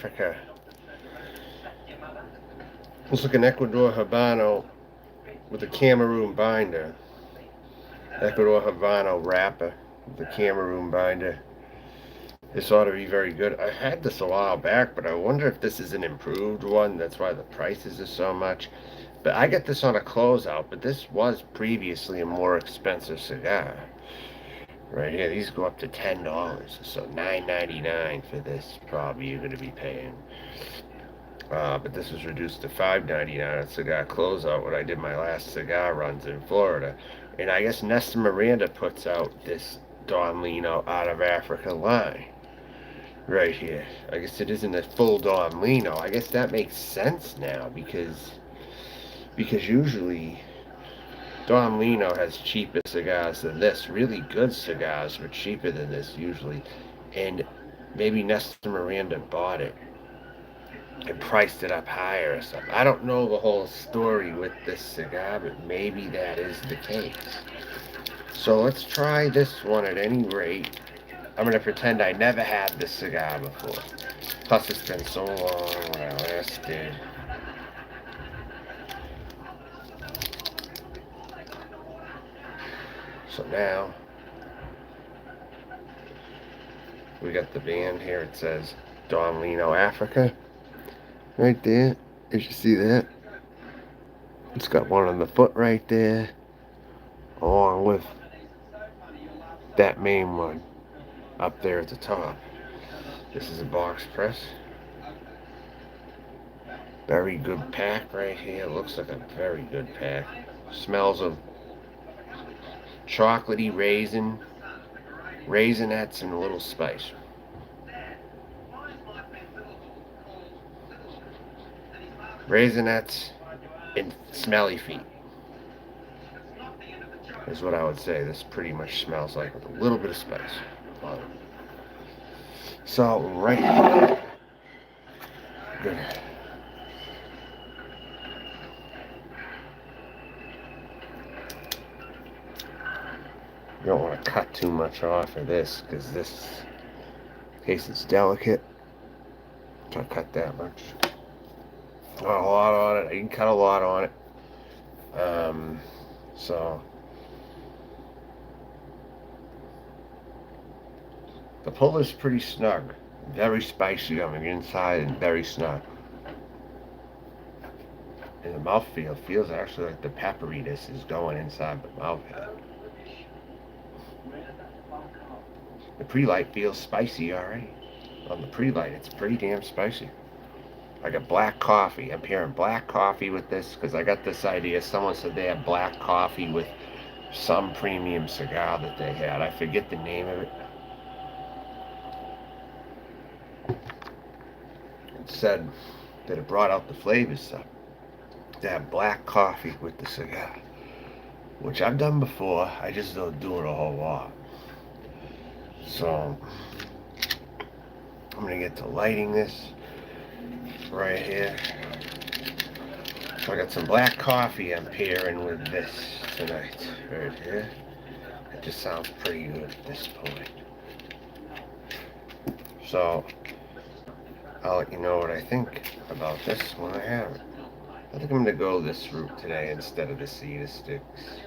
Africa. Looks like an Ecuador Habano with a Cameroon binder. Ecuador Habano wrapper with a Cameroon binder. This ought to be very good. I had this a while back, but I wonder if this is an improved one. That's why the prices are so much. But I got this on a closeout, but this was previously a more expensive cigar. Right here, these go up to $10. So $9.99 for this, probably you're going to be paying. But this was reduced to $5.99 at Cigar Closeout when I did my last cigar runs in Florida. And I guess Nesta Miranda puts out this Don Lino out of Africa line right here. I guess it isn't a full Don Lino. I guess that makes sense now because usually Don Lino has cheaper cigars than this. Really good cigars were cheaper than this usually. And maybe Nesta Miranda bought it and priced it up higher or something. I don't know the whole story with this cigar, but maybe that is the case. So let's try this one at any rate. I'm going to pretend I never had this cigar before. Plus, it's been so long when I last did. So now, we got the band here. It says Don Lino Africa. Right there. Did you see that? It's got one on the foot right there. Along with that main one up there at the top. This is a box press. Very good pack right here. Looks like a very good pack. Smells of chocolatey raisinets, and a little spice. Raisinets and smelly feet is what I would say. This pretty much smells like with a little bit of spice. So right, good. You don't want to cut too much off of this because this case is delicate. Don't cut that much. Not a lot on it. You can cut a lot on it. So the pull is pretty snug. Very spicy on the inside and very snug. And the mouthfeel feels actually like the pepperiness is going inside the mouth. The pre-light feels spicy already. On the pre-light, it's pretty damn spicy. Like a black coffee. I'm pairing black coffee with this because I got this idea. Someone said they had black coffee with some premium cigar that they had. I forget the name of it. It said that it brought out the flavors stuff. To have black coffee with the cigar, which I've done before. I just don't do it a whole lot. So I'm gonna get to lighting this right here. So I got some black coffee I'm pairing with this tonight right here. It just sounds pretty good at this point. So I'll let you know what I think about this when I have it. I think I'm gonna go this route today instead of the cedar sticks.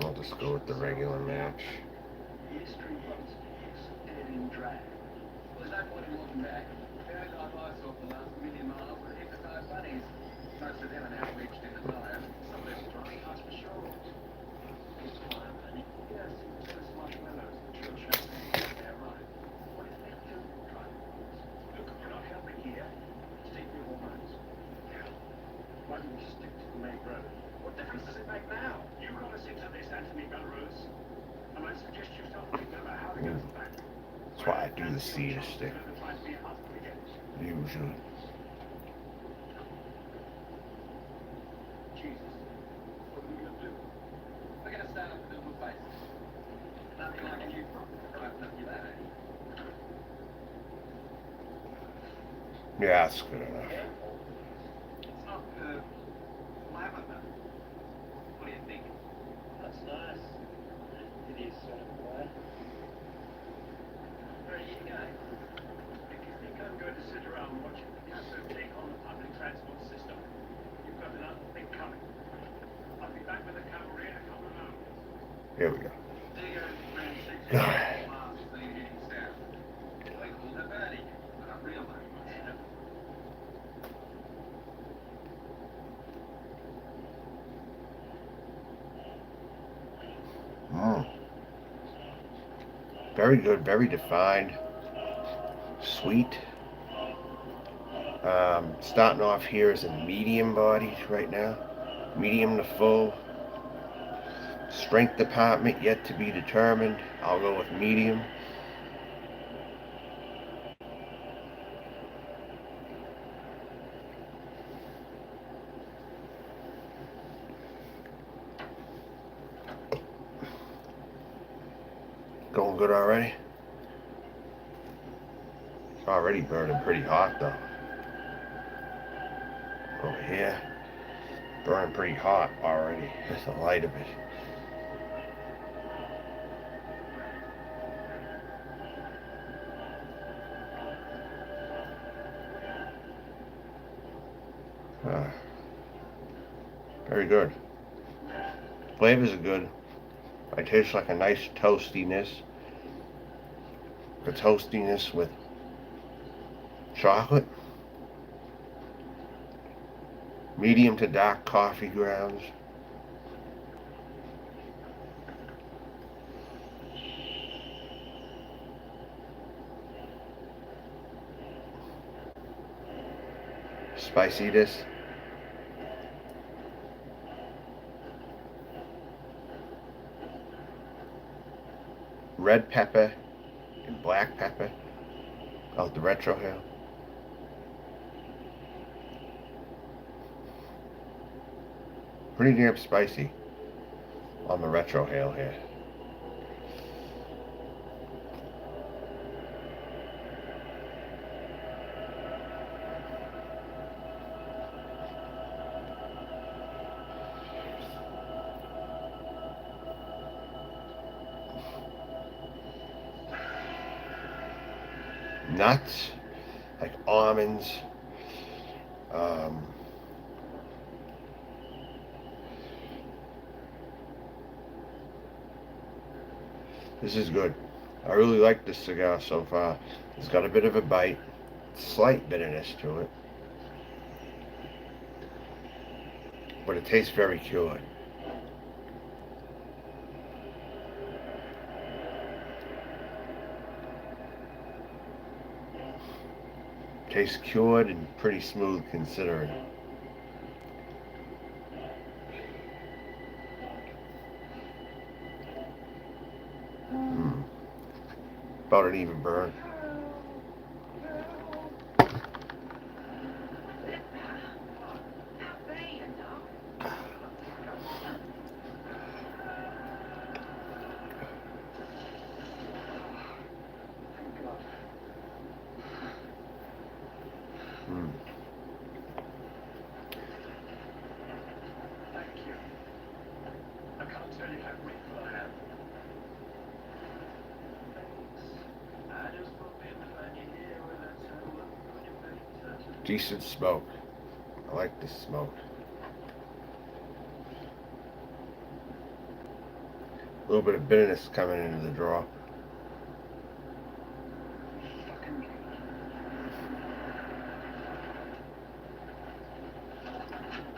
I'll just go with the regular match. That's why I do the cedar stick. Usually. Yeah, that's good enough. Here we go. Mm. Very good, very defined, sweet. Starting off here is a medium body right now, medium to full. Strength department yet to be determined. I'll go with medium. Going good already? It's already burning pretty hot though. Over here, burning pretty hot already. That's the light of it. Very good. Flavors are good. I taste like a nice toastiness. The toastiness with chocolate. Medium to dark coffee grounds. Spiciness. Red pepper and black pepper out the retrohale. Pretty damn spicy on the retrohale here. Nuts, like almonds, this is good. I really like this cigar so far. It's got a bit of a bite, slight bitterness to it, but it tastes very cured. Tastes cured and pretty smooth considering. About an even burn. Decent smoke. I like this smoke. A little bit of bitterness coming into the draw.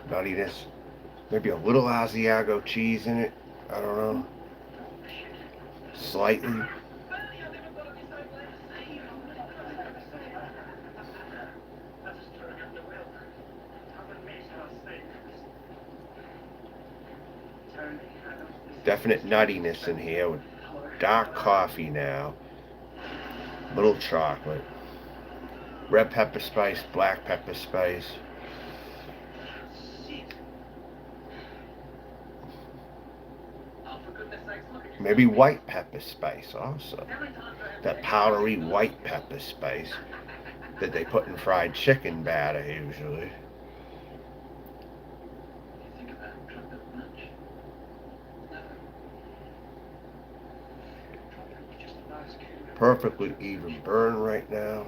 Nuttiness. Maybe a little Asiago cheese in it. I don't know. Slightly. Definite nuttiness in here with dark coffee now. Little chocolate. Red pepper spice, black pepper spice. Maybe white pepper spice also. That powdery white pepper spice that they put in fried chicken batter usually. Perfectly even burn right now.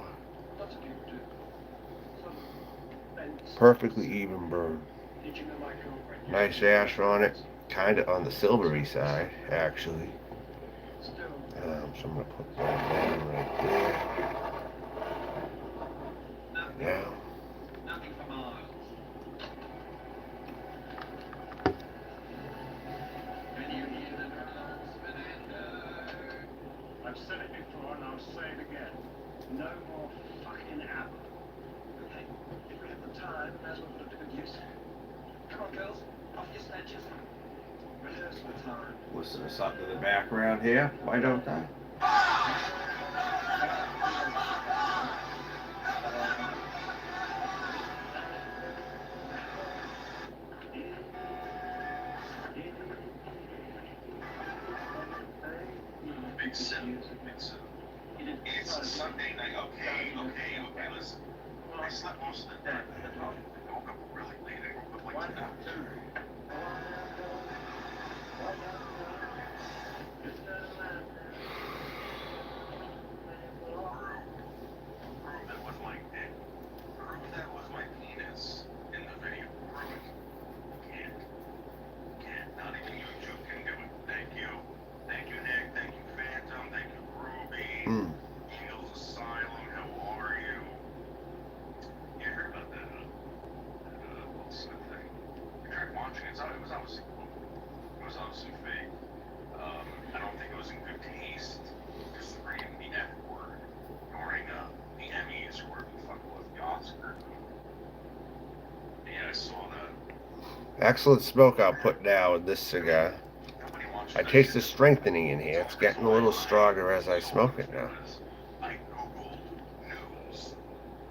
Perfectly even burn. Nice ash on it. kind of on the silvery side, actually. So I'm going to put that down right there. Now. I've said it before and I'll say it again. No more fucking apple. Okay, if we have the time, may as well put it to good use. Come on, girls, off your snatches. Rehearse for time. Listen to something in the background here. Why don't I? Big Sim. It's a Sunday night. Okay, listen. I slept most of the day. I woke up really late. I woke up like 10 hours. That was my dick. That was my penis in the video. Can't. Not even you two can do it. Thank you. Thank you, Nick. Thank you, Phantom. Thank you, Ruby. Eagles Asylum. How are you? You heard about that, Will Smith thing? I tried watching it. It was obviously cool. It was obviously fake. I don't think it was in good taste to scream the F word during the Emmys or whatever the fuck it was, the Oscars. Yeah, I saw that. Excellent smoke output now with this cigar. I taste the strengthening in here. It's getting a little stronger as I smoke it now. I googled news,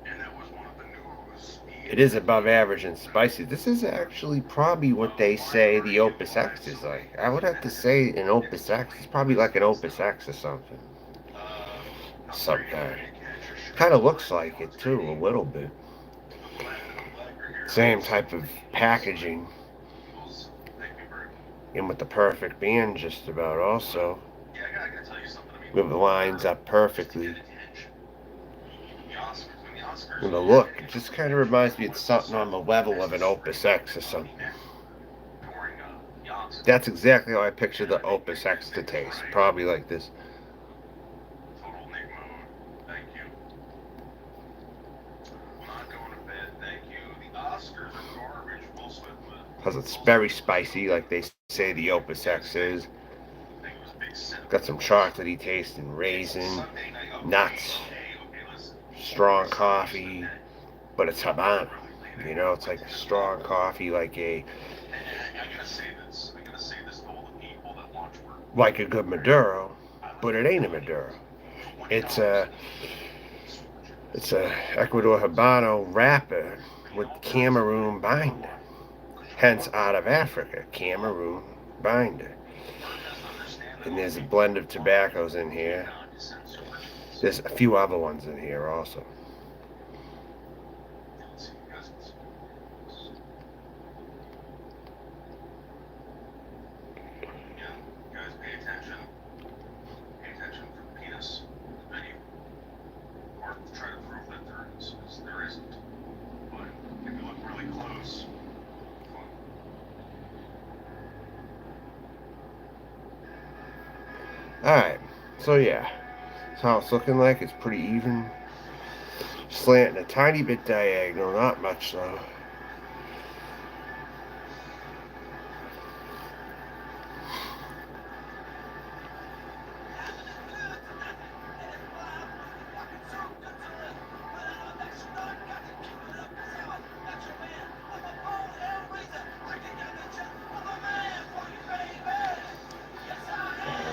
and that was one of the news. It is above average and spicy. This is actually probably what they say the Opus X is like. I would have to say an Opus X. It's probably like an Opus X or something. Some kind. Kind of looks like it too, a little bit. Same type of packaging. And with the perfect band just about also. With the lines up perfectly. And the look, it just kind of reminds me of something on the level of an Opus X or something. That's exactly how I picture the Opus X to taste. Probably like this. Because it's very spicy, like they say the Opus X is. Got some chocolatey taste and raisin, nuts, strong coffee, but it's Habano. You know, it's like strong coffee, like a good Maduro, but it ain't a Maduro. It's a Ecuador Habano wrapper with Cameroon binder. Hence out of Africa, Cameroon binder. And there's a blend of tobaccos in here. There's a few other ones in here also. Alright, so yeah, that's how it's looking like. It's pretty even. Slanting a tiny bit diagonal, not much though.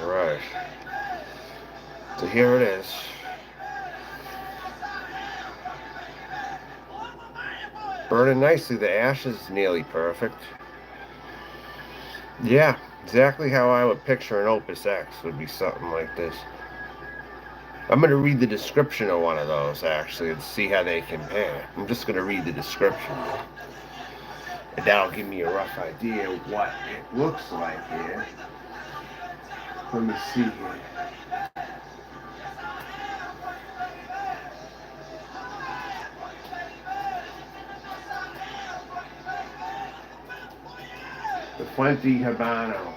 Alright, so here it is. Burning nicely. The ash is nearly perfect. Yeah, exactly how I would picture an Opus X would be something like this. I'm going to read the description of one of those actually and see how they compare. I'm just going to read the description. And that'll give me a rough idea of what it looks like here. Let me see here. The Fuente Habano.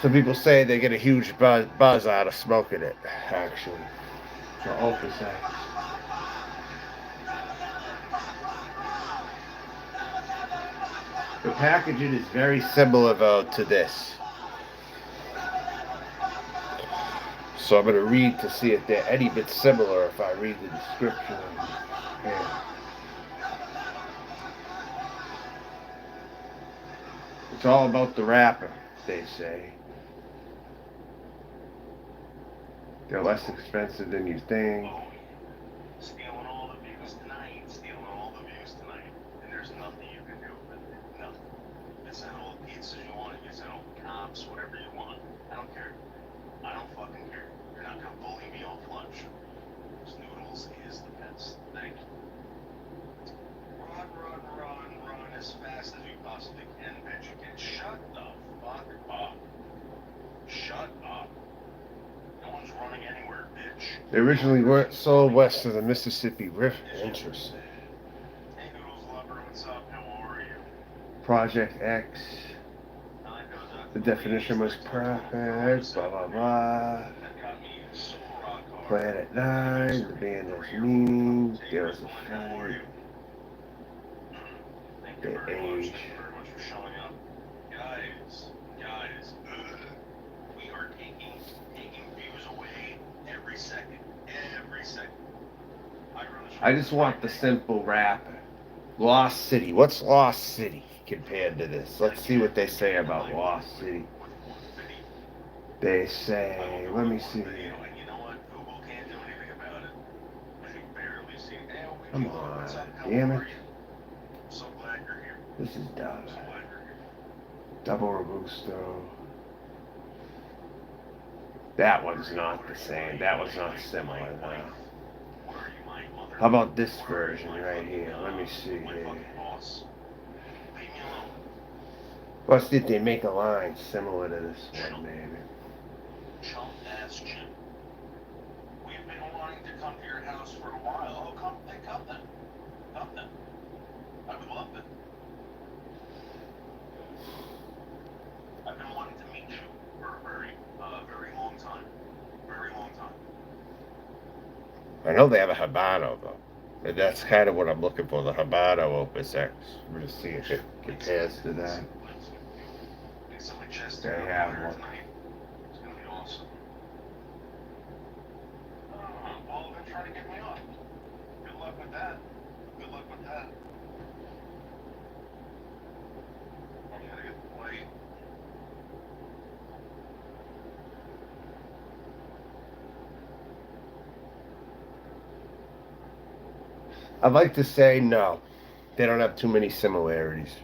Some people say they get a huge buzz out of smoking it, actually. So Opus X. The packaging is very similar, though, to this. So I'm going to read to see if they're any bit similar if I read the description. Yeah. It's all about the wrapper, they say. They're less expensive than you think. Stealing all the views tonight. Stealing all the views tonight. And there's nothing you can do with it. Nothing. You send all the pizzas you want. You send all the cops, whatever you want. I don't care. I don't fucking care. You're not gonna bully me off lunch. Those noodles is the best. Thank you. Run, run, run, run as fast as you possibly can, bitch. You can shut the fuck up. Shut up. No one's running anywhere, bitch. They originally weren't sold west of the Mississippi River. Interesting. Hey, Noodles Lover, what's up? How are you? Project X. The definition was perfect. Blah blah blah. Planet 9. The band has meaning. There was a fight. The age. Thank you very much for showing up. Guys, we are taking views away every second. Every second. I just want the simple wrapper. Lost City. What's Lost City compared to this? Let's see what they say about Lost City. They say, let me see. You know what? Google can't do anything about it. I can barely see it. Come on, damn it. So glad you're here. This is dumb. So glad you're here. Double Robusto. That one's not the same. That one's not similar. No. How about this version right here? Let me see here. Let's see if they make a line similar to this one, maybe. Chump ass Jim. We've been wanting to come to your house for a while. Oh, come then. Come then. I would love it. I've been wanting to meet you for a very long time. Very long time. I know they have a Habano, though. And that's kind of what I'm looking for, the Habano Opus X. We're going to see if it compares to that. They have one. It's going to be awesome. All of them trying to get me off. Good luck with that. Good luck with that. I'm going to get the plate. I'd like to say no. They don't have too many similarities.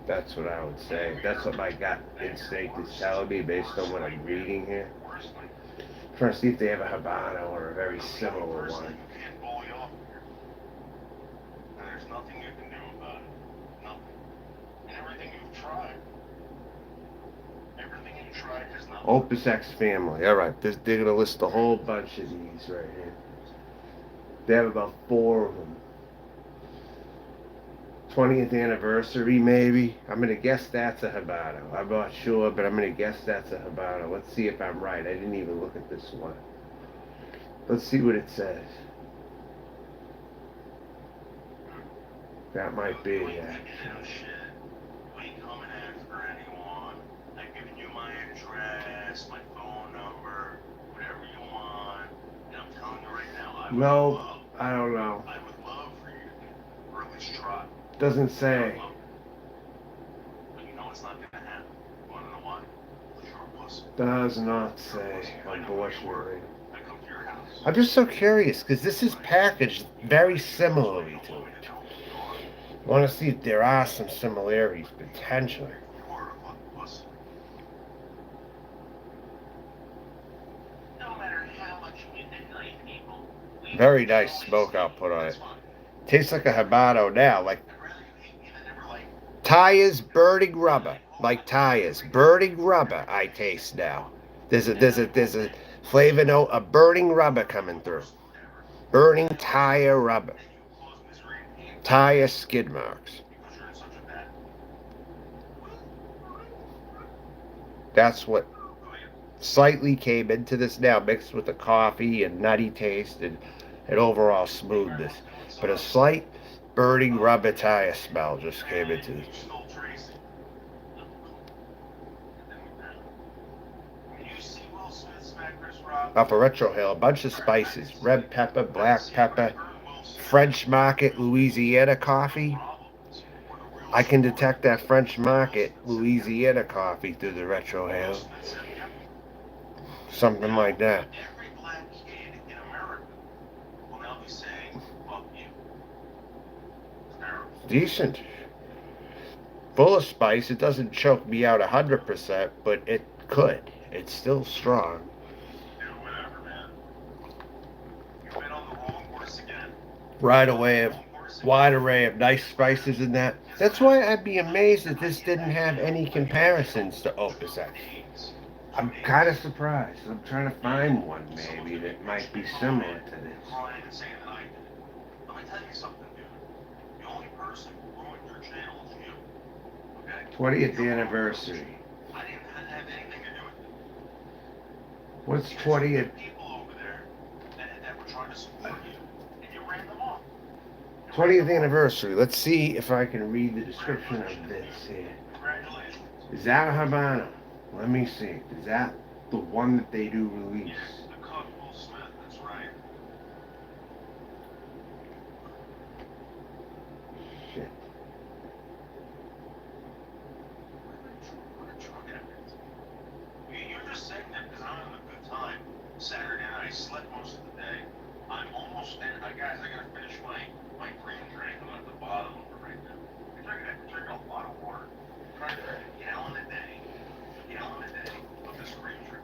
That's what I would say. That's what my gut instinct is telling me based on what I'm reading here. I'm trying to see if they have a Habano or a very similar one. You can't bully off here. And there's nothing you can do about it. Nothing. And everything you've tried. Everything you've tried has not. Opus X family. All right, they're going to list a whole bunch of these right here. They have about 4 of them. 20th anniversary, maybe. I'm going to guess that's a Habano. I'm not sure, but I'm going to guess that's a Habano. Let's see if I'm right. I didn't even look at this one. Let's see what it says. That might be, actually. We ain't coming after anyone. I've given you my address, my phone number, whatever you want. And I'm telling you right now, I don't know. I would love for you to, or at least try. Doesn't say. But you know it's not gonna happen. You wanna know why? Because you're a pussy. Does not say, unfortunately. I come to your house. I'm just so curious, because this is packaged very similarly to it. I want to see if there are some similarities, potentially. You are a fucking pussy. No matter how much you deny people. Very nice smoke output on it. Tastes like a Habano now, like Tires burning rubber, like tires burning rubber. I taste now. There's a flavor note of burning rubber coming through. Burning tire rubber. Tire skid marks. That's what slightly came into this now, mixed with the coffee and nutty taste and overall smoothness. But a slight burning rubber tire smell just came into this. Off a retro hill, a bunch of spices, red pepper, black pepper, French Market, Louisiana coffee. I can detect that French Market, Louisiana coffee through the retro hill. Something like that. Every black kid in America will now be saying, fuck you. Decent. Full of spice. It doesn't choke me out 100%, but it could. It's still strong. Dude, whatever, man. You've been on the wrong horse again. Wide array of nice spices in that. That's why I'd be amazed that this didn't have any comparisons to Opus X. I'm kind of surprised. I'm trying to find one maybe that might be similar to this. Let me tell you something, dude. The only person who ruined your channel is you. Okay? 20th anniversary. I didn't have anything to do with it. What's There's 20th? people over there that were trying to support you, and you ran them off. 20th anniversary. Let's see if I can read the description of this here. Congratulations. Is that a Habano? Let me see. Is that the one that they do release? Yes, the Cook Will Smith, that's right. Shit. What a drug addict. You're just saying that because I'm having a good time. Saturday night, I slept most of the day. I'm almost, and guys, I gotta finish my green drink. I'm at the bottom of it right now. I drink a lot of water. I'm trying to drink a gallon a day of this green drink.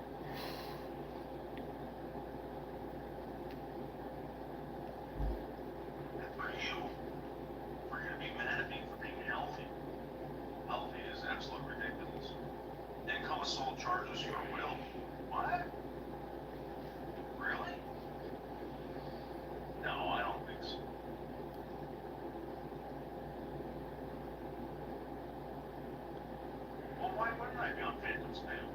And for you to be mad at me for being healthy is absolutely ridiculous. Then come assault charges for Will. What? Really? No, I don't think so. Well, why wouldn't I be on Phantom's Mail?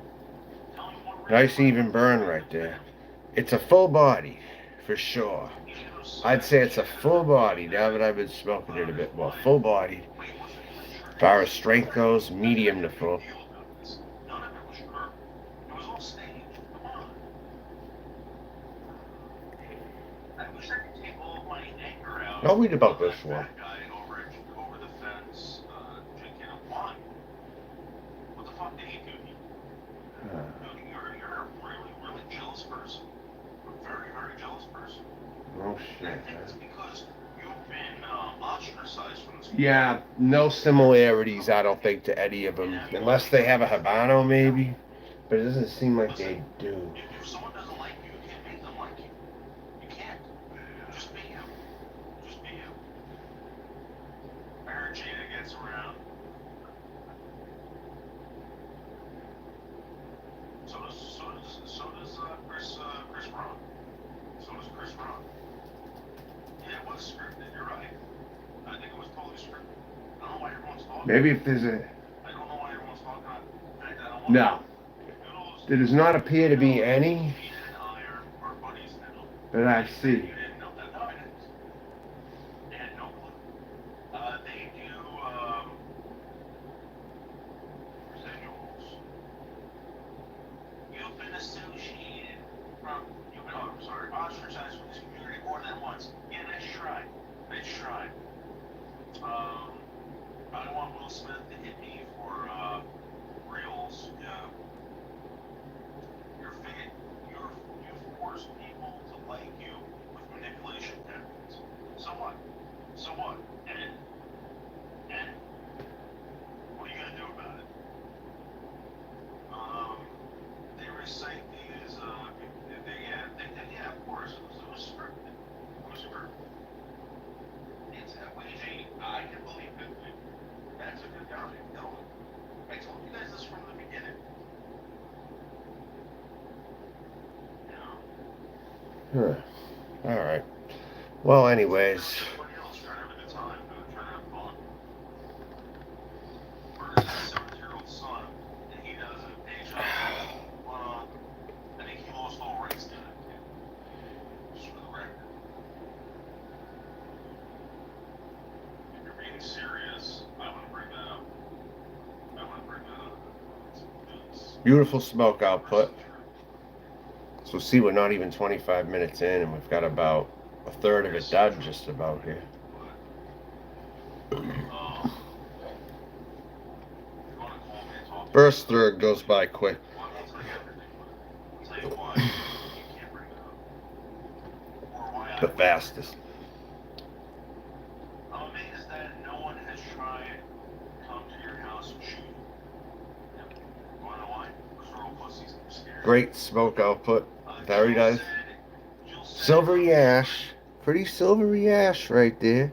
Tell me what Nice even burn right there. It's a full body, for sure. I'd say it's a full body now that I've been smoking it a bit more. Full body. As far as strength goes, medium to full. None of it was her. It was all staged. Come on. I wish I could take all of my anger out. I'll read about this one. That guy over the fence, drinking a wine. What the fuck did he do? You're a really, really jealous person. A very, very jealous person. Oh And shit. I think it's because you've been ostracized from this. Yeah, no similarities, I don't think, to any of them. Unless they have a Habano, maybe. But it doesn't seem like they do. If someone doesn't like you, you can't make them like you. You can't. Just be you. Just be you. I heard Jada gets around. So does Chris Rock. So does Chris Rock. Yeah, it was scripted. You're right. I think it was totally scripted. I don't know why everyone's talking. Maybe if there's a... I don't know why everyone's talking about it. In fact, I don't want No. There does not appear to be any Ian and I are buddies now. that I see. You didn't know that? No, I didn't. They had no clue. They do residuals. You've been associated you've been, oh, I'm sorry, ostracized from this community more than once. Yeah, nice try. Nice try. I don't want Will Smith to hit me for reels. Yeah. You force people to like you with manipulation tactics. So what? So what? And what are you gonna do about it? They recite these. Yeah, of course. It was scripted. It was scripted. It's that way. I can believe it. That's a good I told you guys this from the beginning. You know. Huh. All right. Well, anyways. Everybody else trying to have a good time, trying to have fun. Burgers has a 17-year-old son, and he doesn't. I think he lost all rights to that kid. Just for the record. If you're being serious, I wouldn't bring that up. Beautiful smoke output. So see, we're not even 25 minutes in, and we've got about a third of it done just about here. First third goes by quick. The fastest. I'm amazed that no one has tried to come to your house and shoot you. Wanna know why? Because we're all pussies and we're scared. Great smoke output. Very nice. Silvery ash. Pretty silvery ash right there.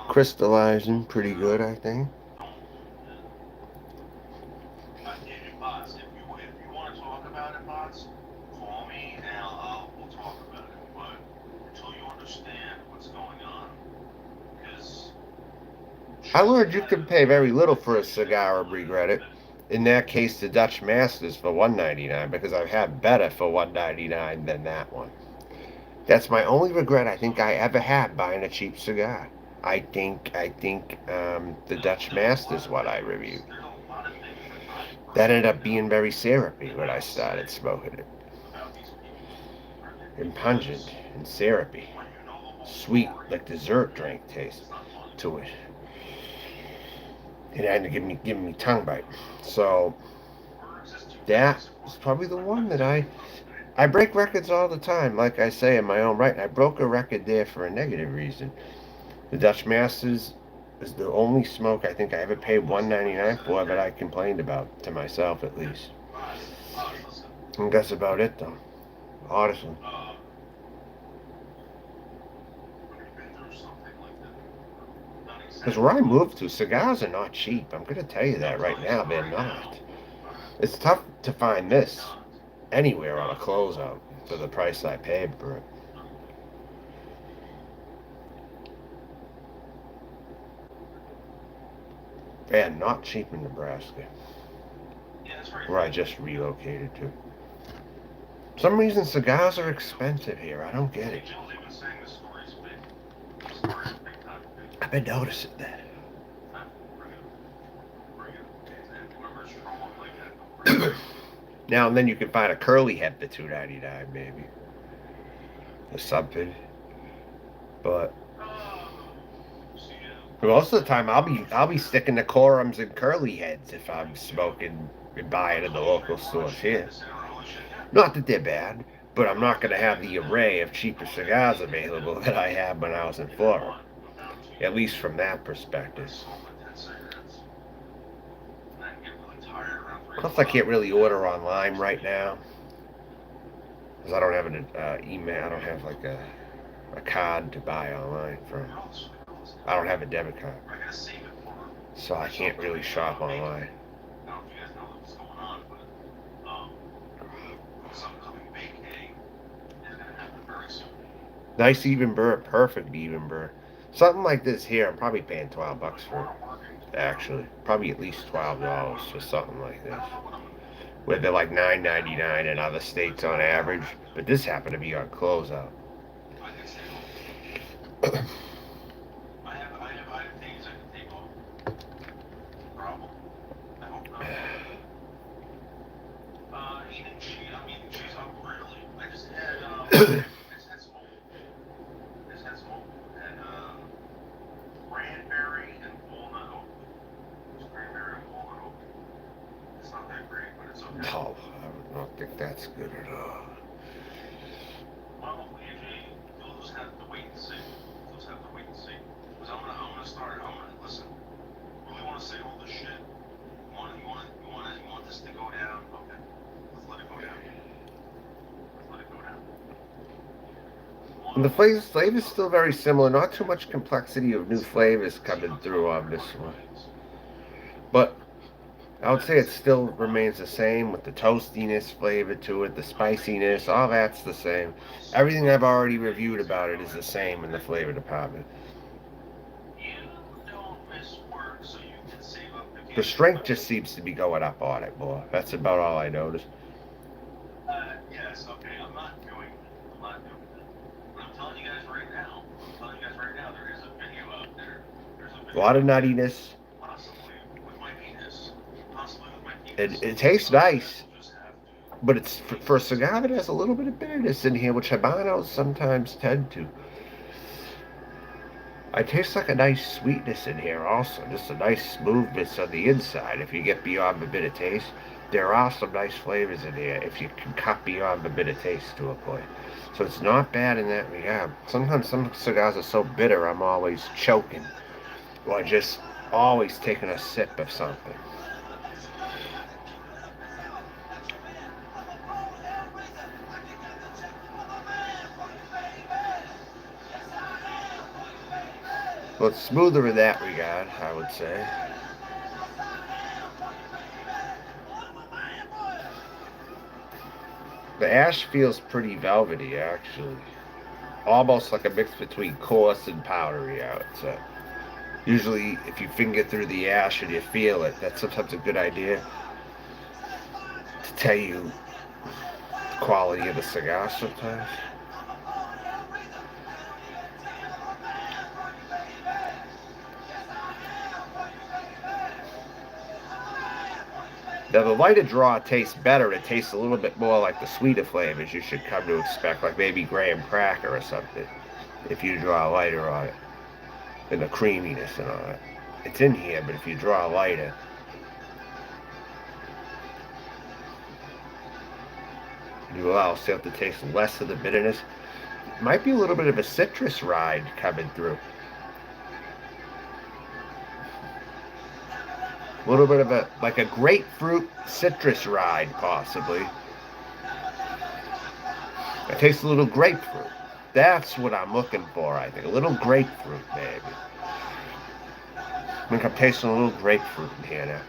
Crystallizing pretty good, I think. If you want to talk about it, bots, call me and we'll talk about it. But until you understand what's going on, because I learned you can pay very little for a cigar and regret it. In that case, the Dutch Masters for $1.99, because I've had better for $1.99 than that one. That's my only regret I think I ever had buying a cheap cigar. I think the Dutch Masters what I reviewed. That ended up being very syrupy when I started smoking it. And pungent and syrupy. Sweet, like dessert drink taste to it. It had to give me tongue bite. So that is probably the one that I break records all the time, like I say in my own right. I broke a record there for a negative reason. The Dutch Masters is the only smoke I think I ever paid $1.99 for that I complained about, to myself at least. And that's about it though, honestly. Because where I moved to, cigars are not cheap. I'm going to tell you that right now, they're not. It's tough to find this anywhere on a closeout for the price I paid for it. And not cheap in Nebraska, where I just relocated to. For some reason, cigars are expensive here. I don't get it. I've been noticing that. Now and then you can find a curly head for $2.99 maybe, or something. But most of the time I'll be sticking to Corums and curly heads if I'm smoking and buying in the local stores here. Not that they're bad, but I'm not going to have the array of cheaper cigars available that I had when I was in Florida. At least from that perspective. Plus, I can't really order online right now because I don't have an email. I don't have like a card to buy online from. I don't have a debit card, so I can't really shop online. Nice even burr, perfect even burr. Something like this here, I'm probably paying $12 for. Actually, probably at least $12 for something like this. Where they're like $9.99 in other states on average, but this happened to be on closeout. No, I don't think that's good at all. Well, AJ, you'll just have to wait and see. You'll just have to wait and see. Because I'm gonna start. Listen. Really want to say all this shit. You want this to go down? Okay. Let's let it go down. Let's let it go down. And the flavor's still very similar. Not too much complexity of new flavors coming through on this one. But I would say it still remains the same with the toastiness flavor to it, the spiciness, all that's the same. Everything I've already reviewed about it is the same in the flavor department. The strength just seems to be going up on it more. That's about all I noticed. Yes, okay, I'm not doing that. I'm not doing that. But I'm telling you guys right now, there is a video out there. There's a A video lot of out there, nuttiness. possibly with my penis. Possibly with my penis. It tastes Some guys nice, will just have to but it's take for a it slow. cigar that has a little bit of bitterness in here, which Habanos sometimes tend to. I taste like a nice sweetness in here also, just a nice smoothness on the inside if you get beyond the bitter taste. There are some nice flavors in here if you can cut beyond the bitter taste to a point. So it's not bad in that regard. Sometimes some cigars are so bitter I'm always choking or just always taking a sip of something. Well, it's smoother in that regard, I would say. The ash feels pretty velvety, actually. Almost like a mix between coarse and powdery, I would say. Usually, if you finger through the ash and you feel it, that's sometimes a good idea to tell you the quality of the cigar sometimes. Now, the lighter draw tastes better. It tastes a little bit more like the sweeter flavors you should come to expect, like maybe graham cracker or something, if you draw a lighter on it, and the creaminess and all that. It's in here, but if you draw a lighter, you allow yourself to taste less of the bitterness. Might be a little bit of a citrus ride coming through. A little bit of a like a grapefruit citrus ride, possibly. I taste a little grapefruit. That's what I'm looking for, I think. A little grapefruit, maybe. I think I'm tasting a little grapefruit in here now.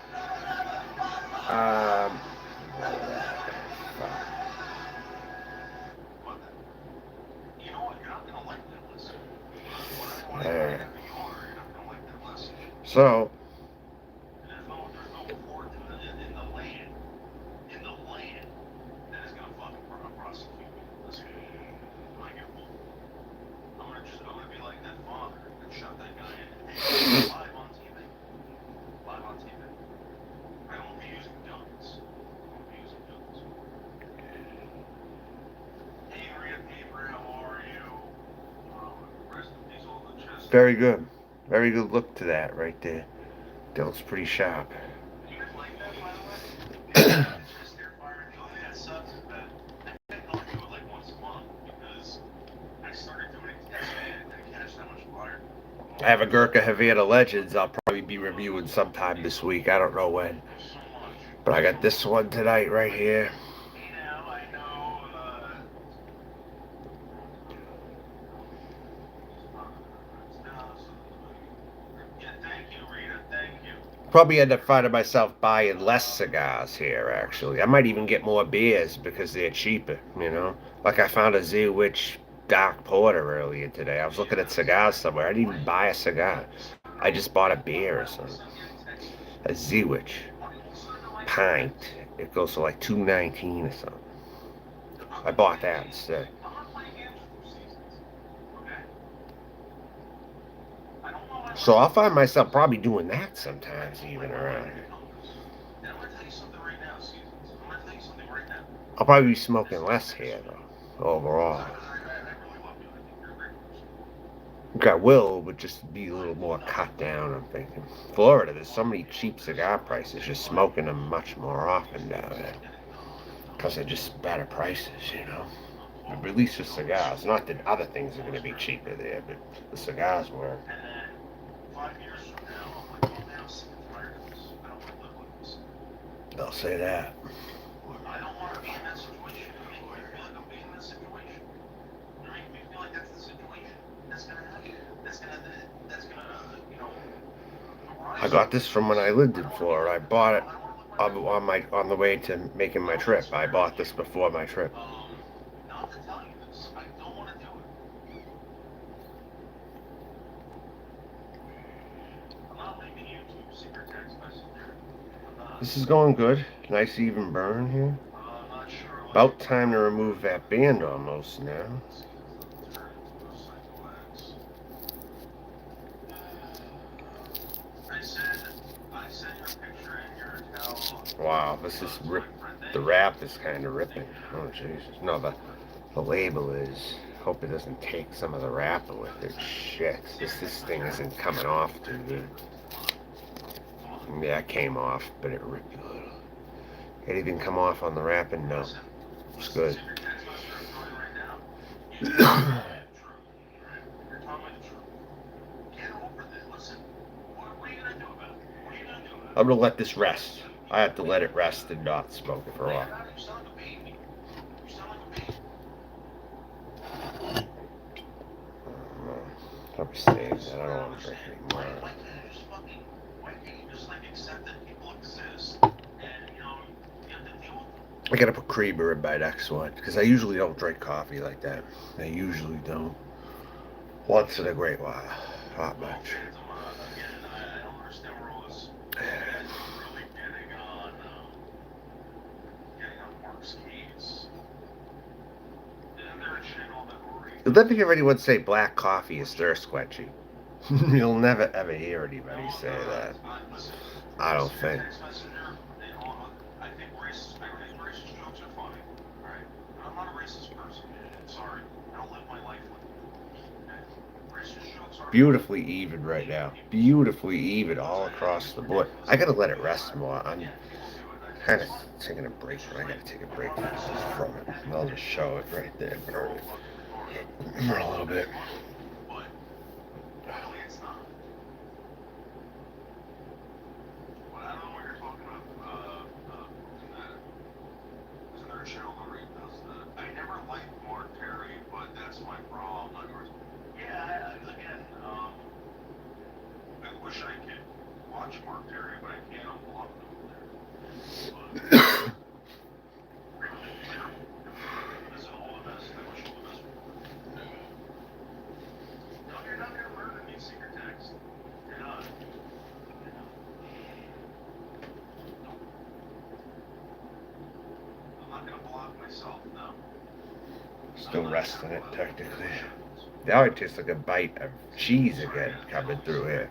You know what? You're not gonna like that lesson. What I want to Alright. know you are, you're not gonna like that lesson. So, There's no court in the land, that is gonna fucking prosecute me. Listen, when I get home, I'm gonna be like that father that shot that guy in the head live on TV. Live on TV. I won't be using guns. Hey, Maria Paper, how are you? Rest in peace, all the chest. very good. Very good look to that right there. That looks pretty sharp. Do you guys like that, by the way? Do you guys like that chest air fire? The only thing that sucks is that I can only do it like once a month because I started doing it yesterday and I didn't catch that much fire. I have a Gurkha Havana Legends I'll probably be reviewing sometime this week. I don't know when. So much. But I got this one tonight right here. I know, yeah, thank you, Rita, thank you. Probably end up finding myself buying less cigars here, actually. I might even get more beers because they're cheaper, you know? Like I found a Z Witch Dark Porter earlier today. I was looking at cigars somewhere. I didn't even buy a cigar. I just bought a beer or something. A Z Witch pint. It goes for like $2.19 or something. I bought that instead. I'm not playing games with seasons, okay? I don't know. So I'll find myself probably doing that sometimes even around here. And I'm gonna tell you something right now, Seasons. I'm gonna tell you something right now. I'll probably be smoking less here though, overall. I really love you. I think you're a great person. I think I will, but just be a little more cut down, I'm thinking. Florida, there's so many cheap cigar prices, just smoking them much more often down there. Because they're just better prices, you know. At least for cigars. Not that other things are going to be cheaper there, but the cigars were. And then 5 years from now, I'm like, oh man, I'm sick and tired of this. I don't want to live like this. They'll say that. I don't want to be in that situation. You make me feel like I'm being in that situation. You make me feel like that's the situation that's gonna happen. That's gonna, you know, the I got this from when I lived in Florida. I bought it on the way to making my trip. I bought this before my trip. Not to tell you this. I don't want to do it. I'm not leaving you to secret text messenger. This is going good. Nice even burn here. I'm not sure. About time to remove that band almost now. I sent your picture in your towel. Wow, this is the wrap is kind of ripping. Oh Jesus! No, the label is. Hope it doesn't take some of the wrapper with it. Shit, this thing isn't coming off too good. Yeah, it came off, but it ripped a little. It even come off on the wrapping? No, it's good. I'm gonna let this rest. I have to let it rest and not smoke it for a while. I'll be saying that. I don't want to drink anymore. I gotta put creamer in my next one because I usually don't drink coffee like that. I usually don't. Once in a great while, not much. Let me hear anyone say black coffee is thirst quenching. You'll never ever hear anybody say that. I don't think. Beautifully even right now. Beautifully even all across the board. I gotta let it rest more. I'm kind of taking a break. I gotta take a break from it. I'll just show it right there. Burn it for a little bit. Still resting it technically. Now it tastes like a bite of cheese again coming through here.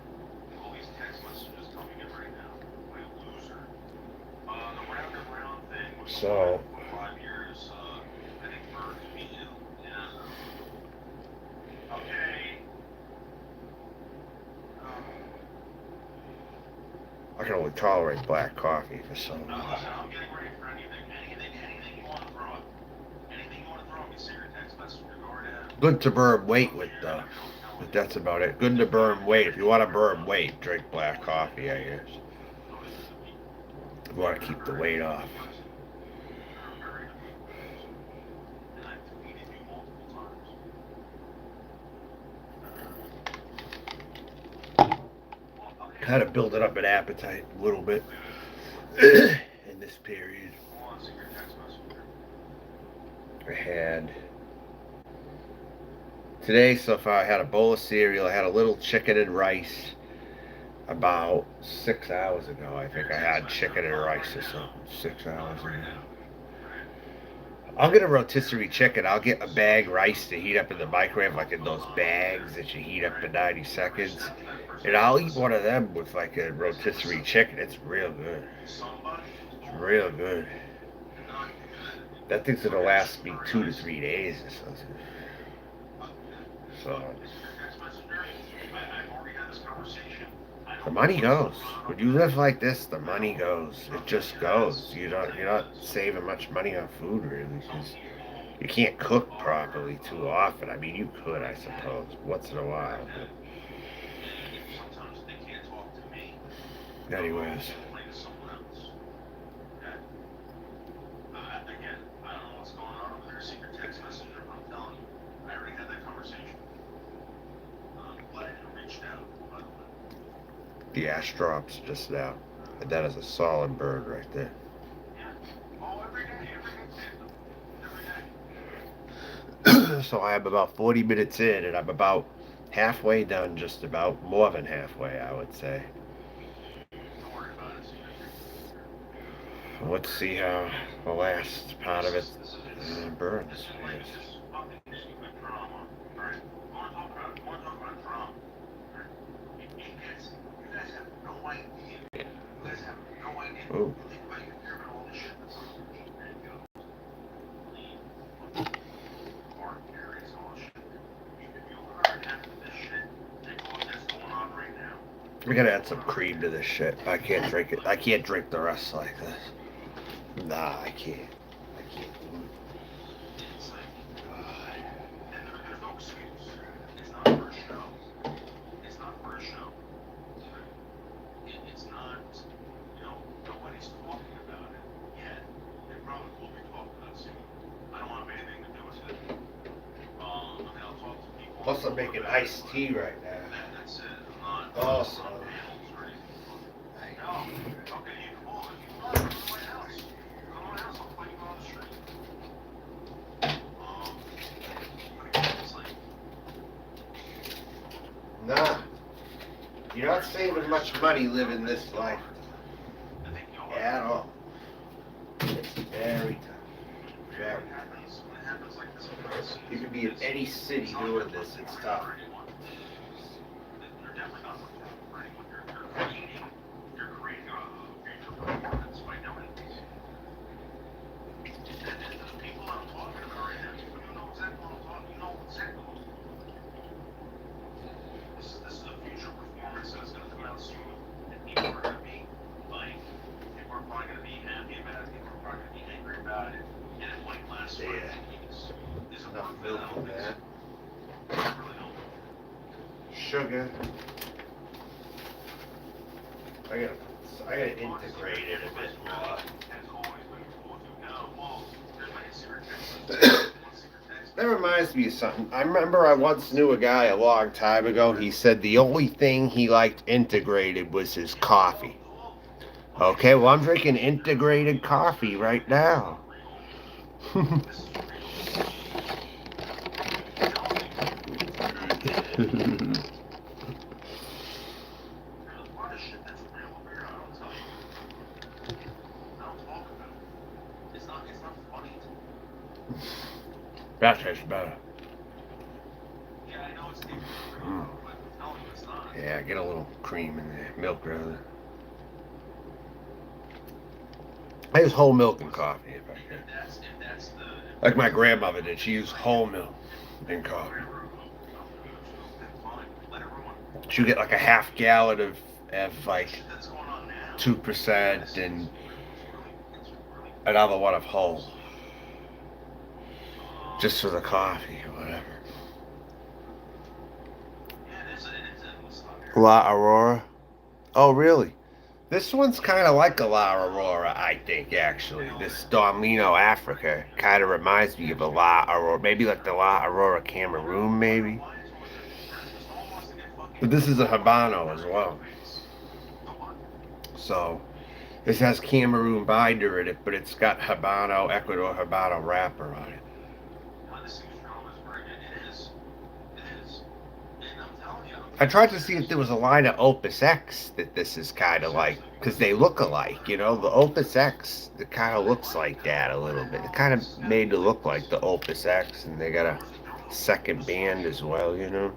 So I can only tolerate black coffee for so long. Good to burn weight with though. But that's about it. Good to burn weight. If you want to burn weight, drink black coffee, I guess. You want to keep the weight off. Kind of building up an appetite a little bit in this period. I had today so far. I had a bowl of cereal. I had a little chicken and rice. About 6 hours ago, I think I had chicken and rice or something. 6 hours ago. I'll get a rotisserie chicken. I'll get a bag rice to heat up in the microwave, like in those bags that you heat up in 90 seconds. And I'll eat one of them with like a rotisserie chicken. It's real good. It's real good. That thing's gonna last me 2 to 3 days or something. So the money goes. When you live like this, the money goes. It just goes. You're not saving much money on food really, because you can't cook properly too often. I mean, you could, I suppose, once in a while. But anyways. the ash drops just now. And that is a solid bird right there. Oh, every day, every day. So I am about 40 minutes in, and I'm about halfway done, just about. More than halfway, I would say. Don't worry about it. Let's see how the last part of it burns. This is like just fucking stupid drama, right? I want to talk about drama, right? You guys have no idea. You guys have no idea. Oh. You think about you hear about all this shit that's on the meat and goes, lean, pork, dairies, all this shit. If you heard half of this shit that's going on right now. We gotta add some cream to this shit. I can't drink it. I can't drink the rest like this. Nah, I can't. I can't. It's like, and there's no excuse. It's not for a show. It's not for a show. It's not, nobody's talking about it yet. They probably will be talking about it soon. I don't want to have anything to do with it. I mean, I'll talk to people. Plus, I'm making iced tea right now. That's it. I'm not Awesome. on panels or anything. No. Okay, you can call it. You can call it from my house. Come to my house. I'll find you on the street. But again, it's like, Nah. You're not saving much money living this life I think at all. It's very tough. Very. when it happens like this, You could be in any city doing this. It's tough. You're definitely not looking for anyone. You're creating a future performance by doing this. And the people I'm talking about right now, you know exactly what I'm talking. You know exactly what I'm talking. This is a future performance that's going to come out soon, and people are going to be like, people are probably going to be happy about it. People are probably going to be angry about it, and it might last for Yeah. decades. There's a Enough proof milk that I for don't think that. so. I really don't. Sugar. I gotta integrate it a bit more. Has always been told you now. Well, there's like a secret text. That reminds me of something. I remember I once knew a guy a long time ago. He said the only thing he liked integrated was his coffee. Okay, well, I'm drinking integrated coffee right now. That tastes better. Yeah, I know it's deep, Mm. but no, it's not. Yeah, get a little cream in there. Milk, rather. I use whole milk in coffee if I can. If that's the Like my grandmother did. She used whole milk in coffee. She would get like a half gallon of like 2% and another one of whole. Just for the coffee or whatever. La Aurora? Oh, really? This one's kind of like a La Aurora, I think, actually. This Don Lino Africa kind of reminds me of a La Aurora. Maybe like the La Aurora Cameroon, maybe. But this is a Habano as well. So, this has Cameroon binder in it, but it's got Habano, Ecuador Habano wrapper on it. I tried to see if there was a line of Opus X that this is kind of like, because they look alike, you know? The Opus X, it kind of looks like that a little bit. It kind of made it look like the Opus X, and they got a second band as well, you know?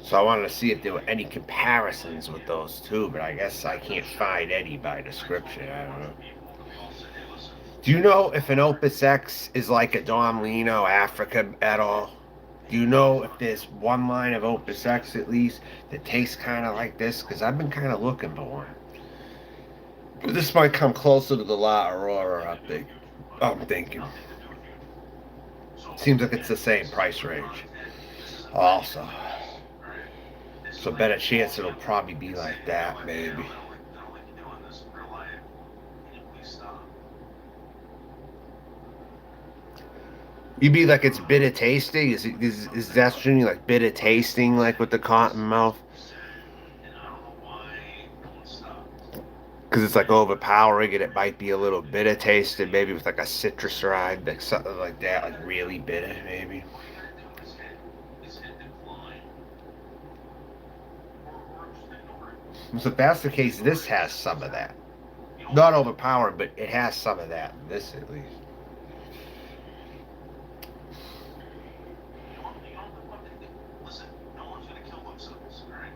So I wanted to see if there were any comparisons with those two, but I guess I can't find any by description. I don't know. Do you know if an Opus X is like a Don Lino Africa at all? Do you know if there's one line of Opus X at least that tastes kind of like this? Because I've been kind of looking for one. But this might come closer to the La Aurora, I'm thinking. Seems like it's the same price range. Also. So better chance it'll probably be like that, maybe. You be like it's bitter tasting? Is that shooting like bitter tasting like with the cotton mouth? because it's like overpowering and it might be a little bitter tasted, maybe with like a citrus rind, like something like that, like really bitter, maybe. All you gotta do is hit decline, or just ignore it. So if that's the case, this has some of that. You don't Not overpowering, but it has some of that. This at least. listen, no one's gonna kill themselves, alright?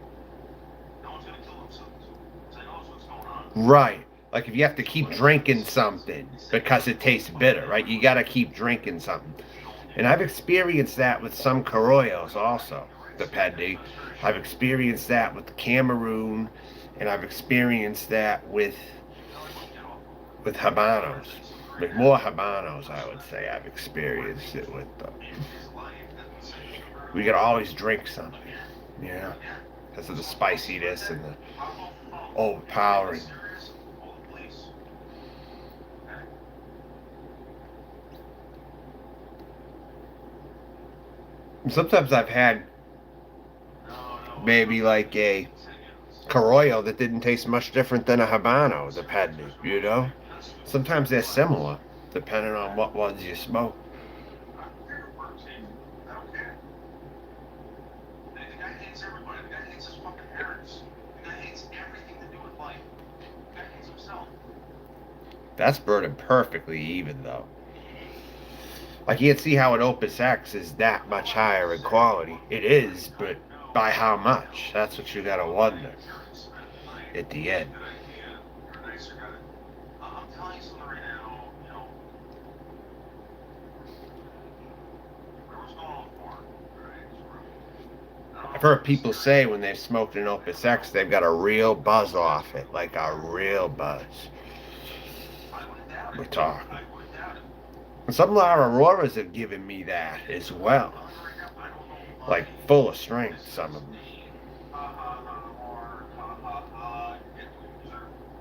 No one's gonna kill themselves. Because I knows what's going on. Right. Like if you have to keep drinking something because it tastes bitter, right? You gotta keep drinking something. And I've experienced that with some Corollos also, depending. I've experienced that with the Cameroon, and I've experienced that with Habanos. Like more Habanos, I would say I've experienced it with them. We gotta always drink something, you know, because of the spiciness and the overpowering. Sometimes I've had maybe like a Corollo that didn't taste much different than a Habano, depending, you know? Sometimes they're similar, depending on what ones you smoke. I don't care. The guy hates everybody. The guy hates his fucking parents. The guy hates everything to do with life. The guy hates himself. That's burning perfectly even, though. I can't see how an Opus X is that much higher in quality. It is, but by how much? That's what you gotta wonder at the end. I'm telling you something right now, you know, whatever's going on for right? I've heard people say when they've smoked an Opus X, they've got a real buzz off it, like a real buzz. We're talking. And some Lara Auroras have given me that as well. Like full of strength, some of them.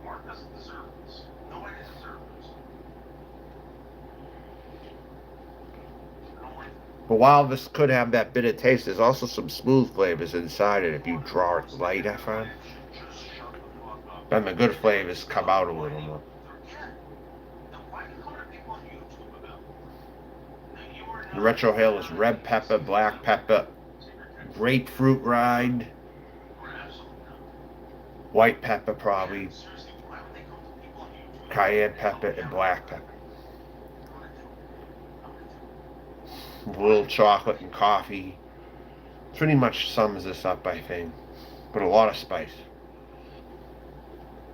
Mark doesn't deserve this. Nobody deserves this. But while this could have that bitter taste, there's also some smooth flavors inside it if you draw it light, I find. Then the good flavors come out a little more. The Retro Hill is red pepper, black pepper, grapefruit rind, white pepper probably, cayenne pepper, and black pepper. A little chocolate and coffee. Pretty much sums this up, I think. But a lot of spice.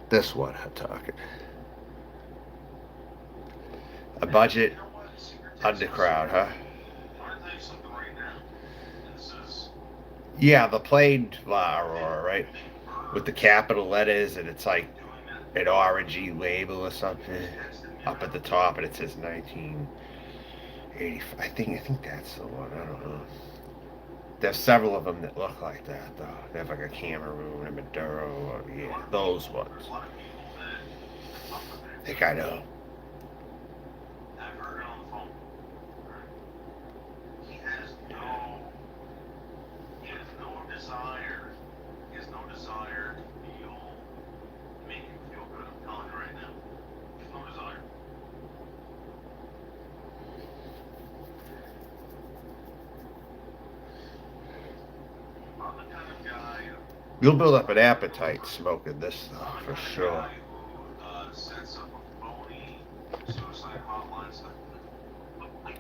This one I'm talking. A budget undercrowd, huh? Yeah, the plain flower, right? With the capital letters, and it's like an orangey label or something up at the top, and it says 1985. I think that's the one. I don't know. There's several of them that look like that, though. They have like a Cameroon, a Maduro, or, yeah, those ones. I think I know. You'll build up an appetite smoking this, though, for sure.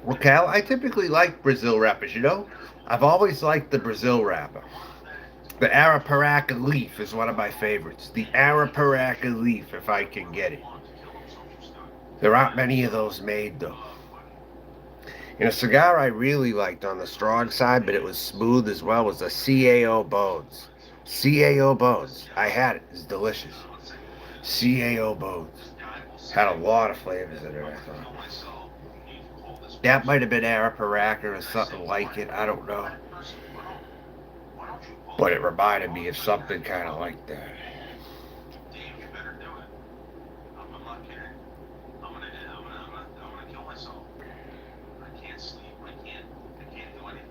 Well, Cal, I typically like Brazil wrappers, you know? I've always liked the Brazil wrapper. The Arapiraca leaf is one of my favorites. The Arapiraca leaf, if I can get it. There aren't many of those made, though. And a cigar I really liked on the strong side, but it was smooth as well, was the CAO Bones. CAO Bones. I had it. It's delicious. CAO Bones. Had a lot of flavors in it, I thought. That might have been Arapiraca or something like it. I don't know. But it reminded me of something kind of like that.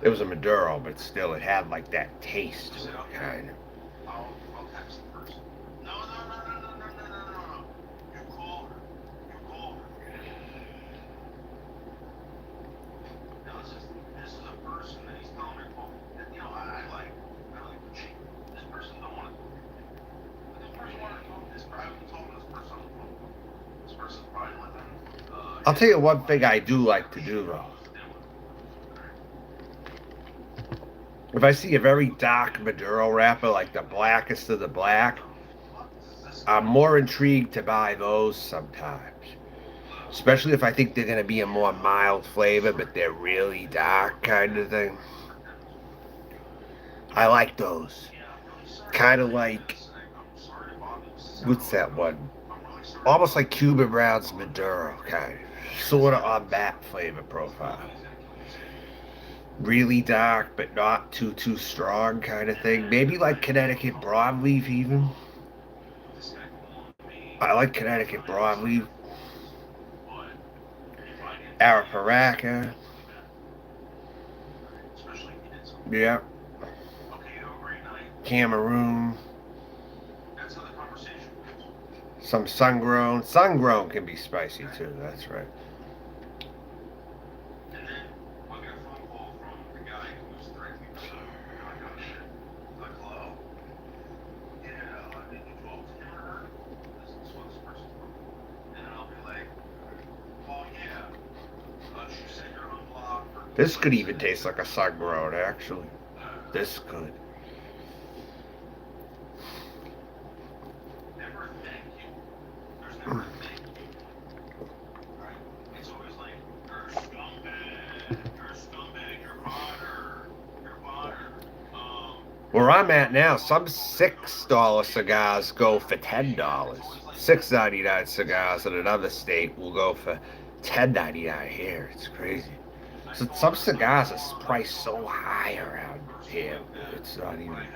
It was a Maduro, but still, it had like that taste to it, kind of. I'll tell you one thing I do like to do though. If I see a very dark Maduro wrapper, like the blackest of the black, I'm more intrigued to buy those sometimes. Especially if I think they're going to be a more mild flavor, but they're really dark kind of thing. I like those. Kind of like, what's that one? Almost like Cuban Brown's Maduro, kind of. Sort of on that flavor profile. Really dark, but not too strong kind of thing. Maybe like Connecticut broadleaf even. I like Connecticut broadleaf. Araparaca. Yeah. Cameroon. Some sun-grown. Sun-grown can be spicy too, that's right. This could even taste like a sun-grown, actually. This could. Where I'm at now, some $6 cigars go for $10. $6.99 cigars in another state will go for $10.99 here. It's crazy. So some cigars are priced so high around here. It's not even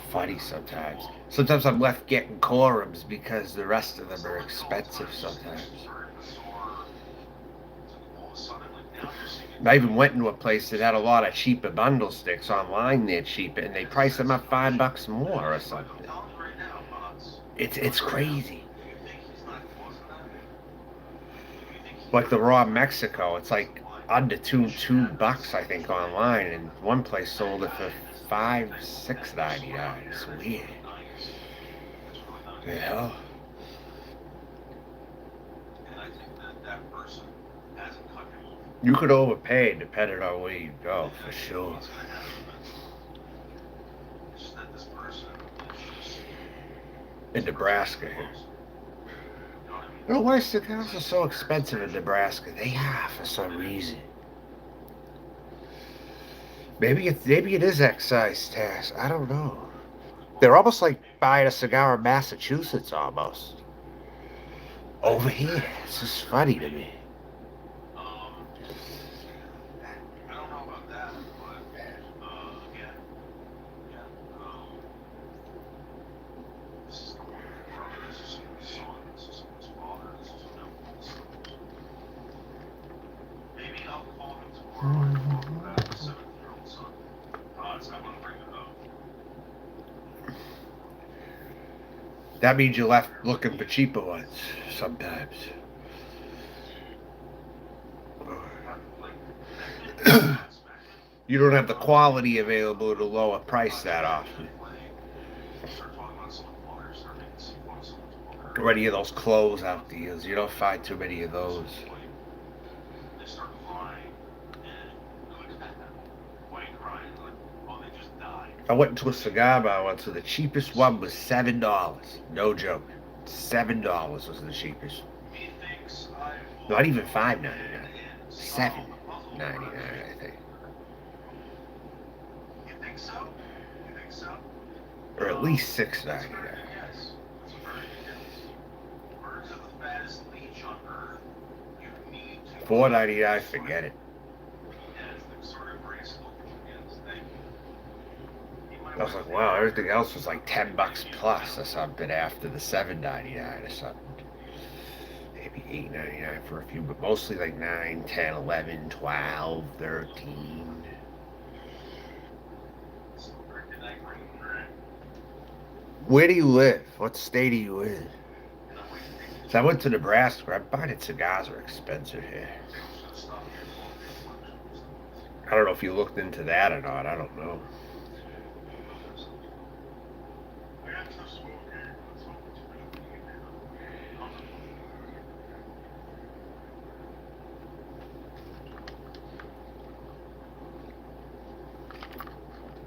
funny sometimes. Sometimes I'm left getting quorums because the rest of them are expensive sometimes. I even went into a place that had a lot of cheaper bundle sticks online. They're cheaper, and they price them up $5 more or something. It's crazy. Like the raw Mexico, it's like under $2 I think online, and one place sold it for $5-6.99. It's weird. Yeah. You could overpay depending on where you go, for sure. In Nebraska here. You know why cigars are so expensive in Nebraska? They are for some reason. Maybe it is excise tax. I don't know. They're almost like buying a cigar in Massachusetts almost. Over here. It's just funny to me. That means you're left looking for cheaper ones sometimes. You don't have the quality available at a lower price that often. Or any of those closeout deals. You don't find too many of those. I went into a cigar bar once, so the cheapest one was $7. No joke. $7 was the cheapest. Not even $5.99. $7.99, I think. Or at least $6.99. $4.99, forget it. I was like, wow, everything else was like $10 plus or something after the $7.99 or something. Maybe $8.99 for a few, but mostly like 9, 10, 11, 12, 13. Where do you live? What state are you in? So I went to Nebraska. I'm finding cigars are expensive here. I don't know if you looked into that or not. I don't know.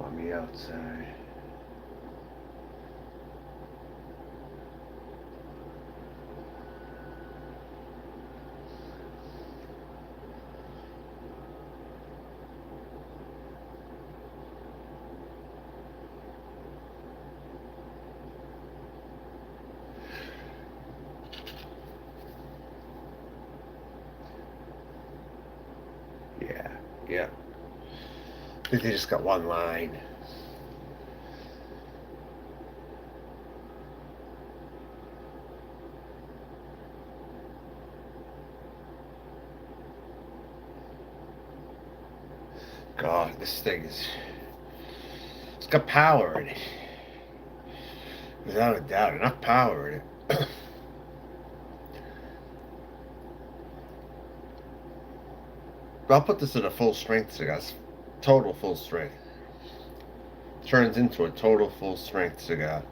on the outside. Yeah, yeah. I think they just got one line. God, this thing is. It's got power in it. Without a doubt, enough power in it. I'll put this in a full strength cigar. Total full strength. Turns into a total full strength cigar.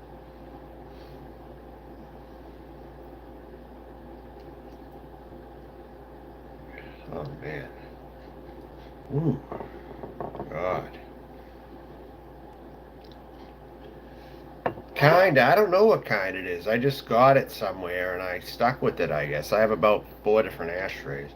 Oh man. Ooh. God. Kinda. I don't know what kind it is. I just got it somewhere and I stuck with it, I guess. I have about 4 different ashtrays.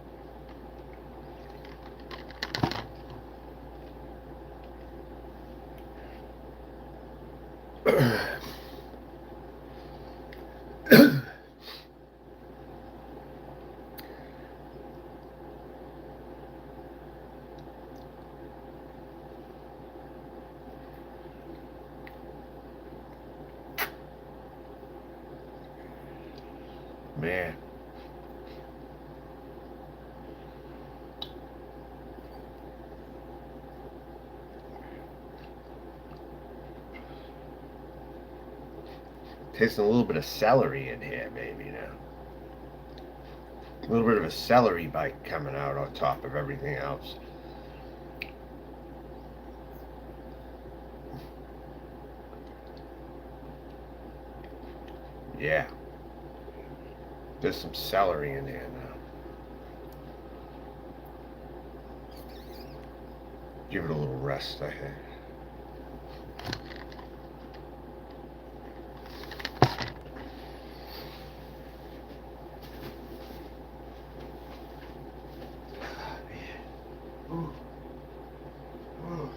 Man. Tasting a little bit of celery in here, maybe now. A little bit of a celery bite coming out on top of everything else. Yeah. There's some celery in there now. Give it a little rest, I think. Ooh. Ooh.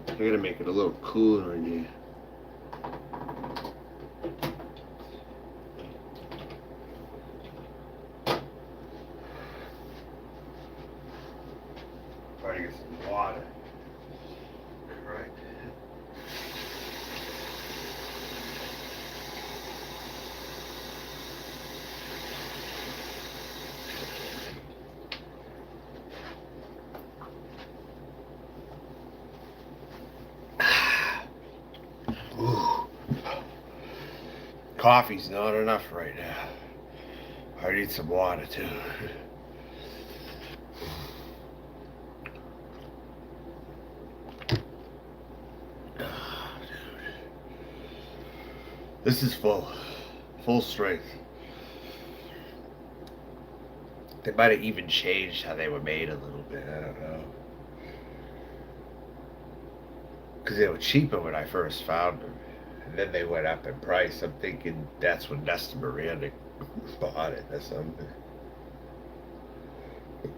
I gotta make it a little cooler in here. Try to get some water. Right. Ooh. Coffee's not enough right now. I need some water too. This is full strength. They might have even changed how they were made a little bit. I don't know. Because they were cheaper when I first found them. And then they went up in price. I'm thinking that's when Nestor Miranda Bought it or something.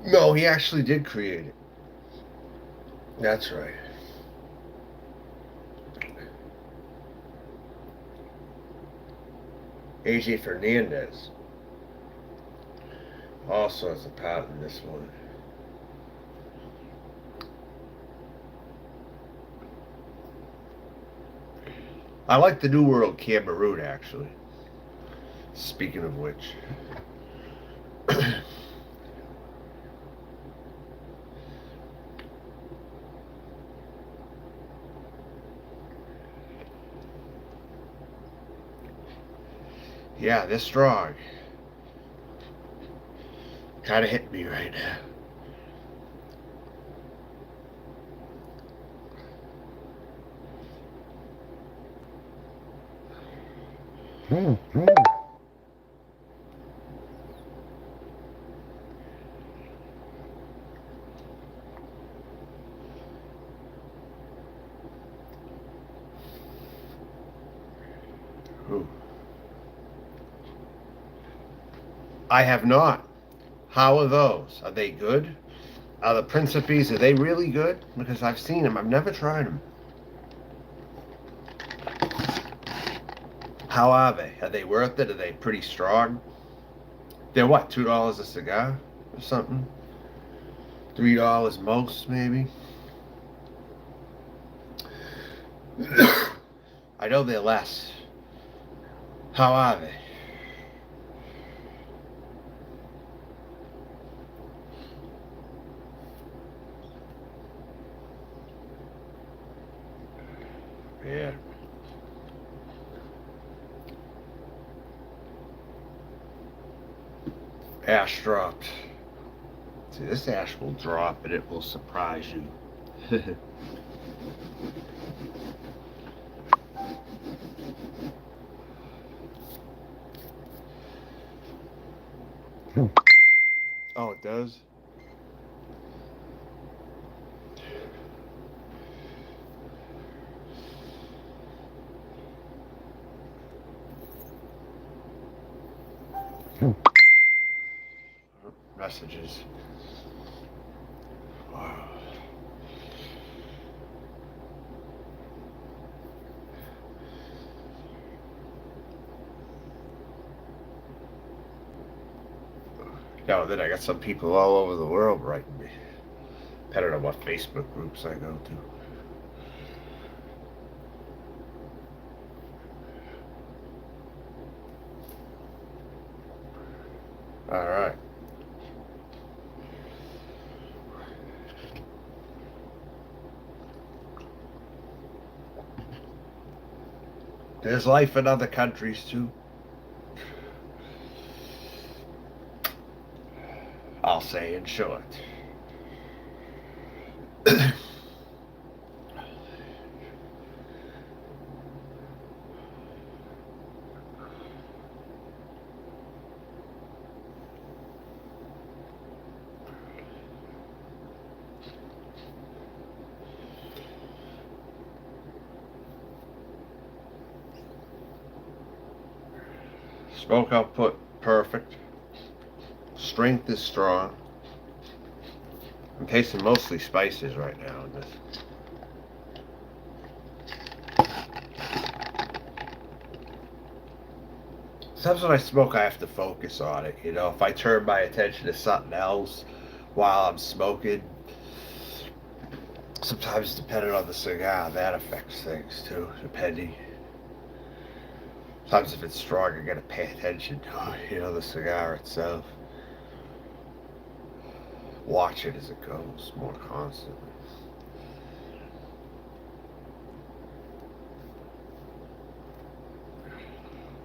No, he actually did create it. That's right. AJ Fernandez also has a part in this one. I like the New World Cameroon, actually. Speaking of which. Yeah, they're strong. Kind of hitting me right now. Ooh. I have not. How are those? Are they good? Are the Principes, are they really good? Because I've seen them. I've never tried them. How are they? Are they worth it? Are they pretty strong? They're what, $2 a cigar or something? $3 most, maybe? I know they're less. How are they? Yeah. Ash dropped. See, this ash will drop and it will surprise you. Oh, it does? Messages. Wow. No, then I got some people all over the world writing me. Depending on what Facebook groups I go to. All right. There's life in other countries too. I'll say in short. Smoke output perfect. Strength is strong. I'm tasting mostly spices right now in this. Sometimes when I smoke, I have to focus on it. You know, if I turn my attention to something else while I'm smoking, sometimes depending on the cigar, that affects things too, depending. Sometimes if it's strong, I gotta pay attention to it, you know, the cigar itself. Watch it as it goes more constantly.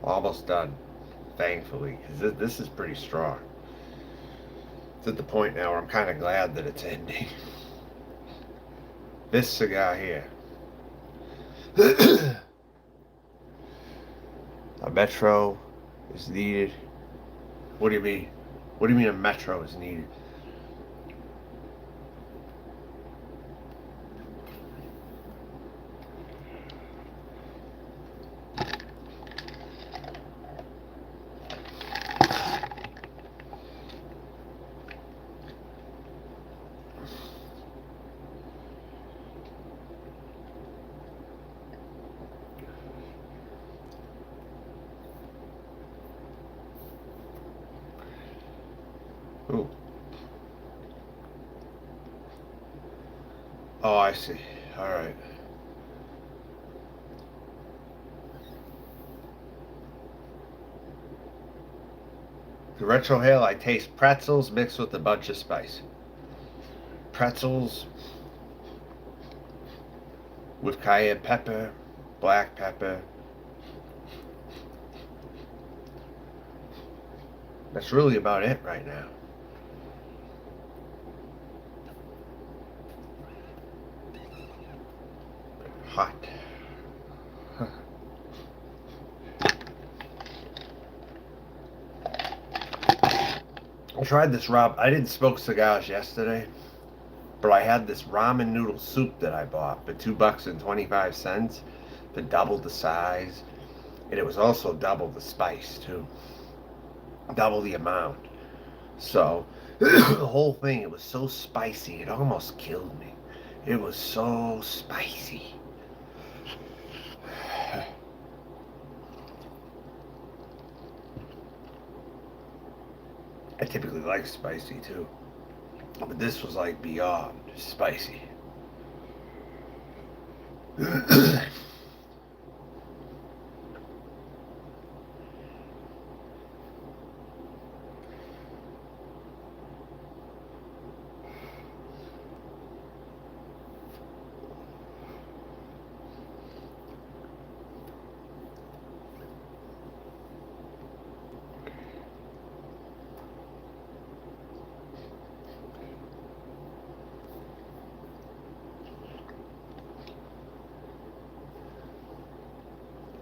Almost done, thankfully, because this is pretty strong. It's at the point now where I'm kind of glad that it's ending. This cigar here. A metro is needed. What do you mean? What do you mean a metro is needed? Ooh. Oh, I see. All right. The retrohale, I taste pretzels mixed with a bunch of spice. Pretzels with cayenne pepper, black pepper. That's really about it right now. Hot. I tried this I didn't smoke cigars yesterday, but I had this ramen noodle soup that I bought for $2.25 for double the size, and it was also double the spice too, double the amount. So the whole thing, it was so spicy, it almost killed me. It was so spicy. I typically like spicy too, but this was like beyond spicy.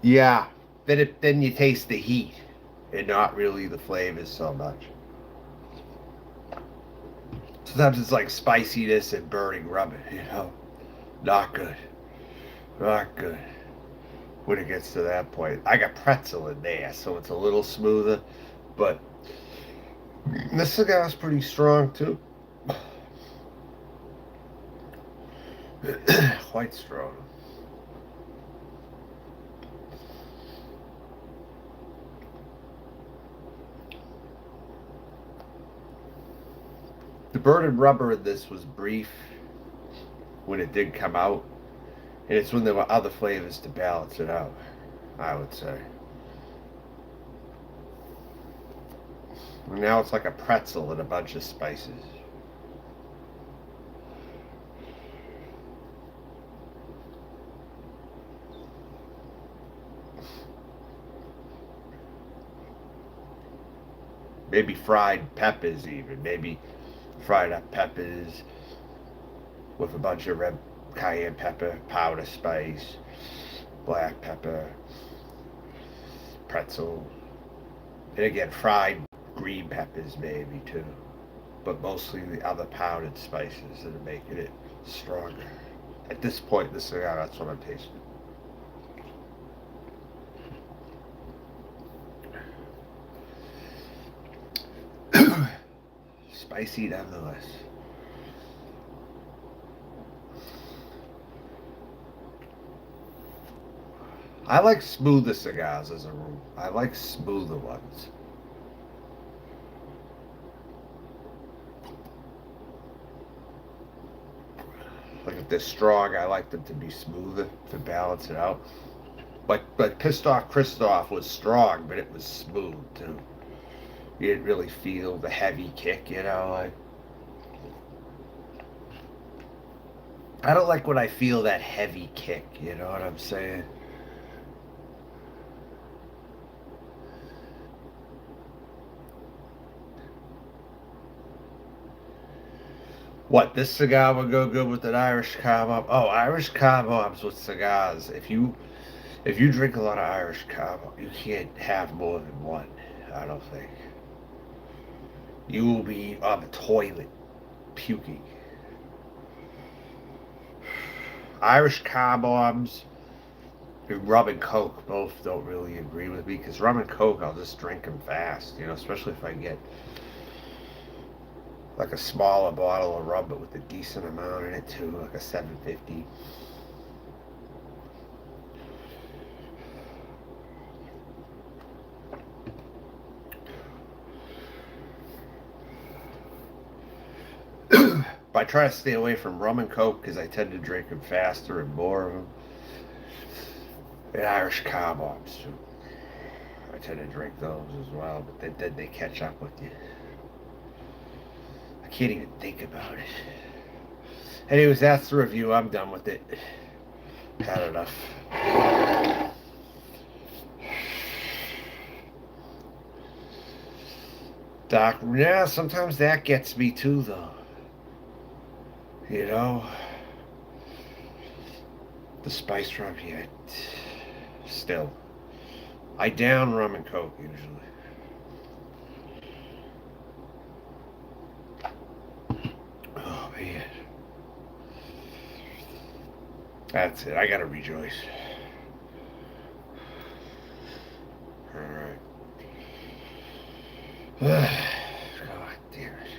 Yeah, then you taste the heat and not really the flavors so much. Sometimes it's like spiciness and burning rubber, you know. Not good. Not good. When it gets to that point. I got pretzel in there, so it's a little smoother. But this cigar's pretty strong too. Quite strong. The burning rubber in this was brief when it did come out, and it's when there were other flavors to balance it out, I would say. And now it's like a pretzel and a bunch of spices. Maybe fried peppers, even. Maybe fried up peppers with a bunch of red cayenne pepper, powder spice, black pepper, pretzel. And again, fried green peppers, maybe too. But mostly the other powdered spices that are making it stronger. At this point in the cigar, that's what I'm tasting. Spicy nonetheless. I like smoother cigars as a rule. I like smoother ones. Like if they're strong, I like them to be smoother to balance it out. But Pissed Off Christoph was strong, but it was smooth too. You didn't really feel the heavy kick, you know. I don't like when I feel that heavy kick. You know what I'm saying? What, this cigar would go good with an Irish Cobb? Oh, Irish Cobb with cigars. If you drink a lot of Irish Cobb, you can't have more than one. I don't think. You will be on the toilet puking. Irish car bombs and rum and coke both don't really agree with me because rum and coke I'll just drink them fast, you know, especially if I get like a smaller bottle of rum but with a decent amount in it too, like a 750. I try to stay away from rum and coke because I tend to drink them faster and more of them. And Irish car bombs too. I tend to drink those as well, but then they catch up with you. I can't even think about it. Anyways, that's the review. I'm done with it. Had enough. Doc, yeah, sometimes that gets me too, though. You know? The spice rum, yeah. Still. I down rum and coke, usually. Oh, man. That's it. I gotta rejoice. Alright. God damn it.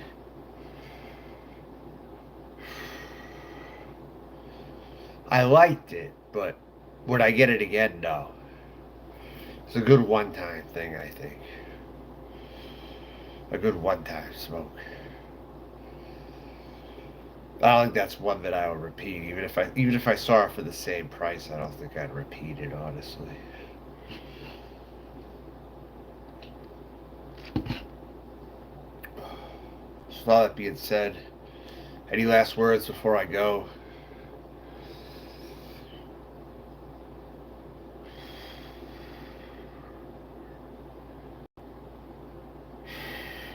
I liked it, but would I get it again? No. It's a good one-time thing, I think. A good one-time smoke. I don't think that's one that I would repeat. Even if I saw it for the same price, I don't think I'd repeat it, honestly. So all that being said, any last words before I go?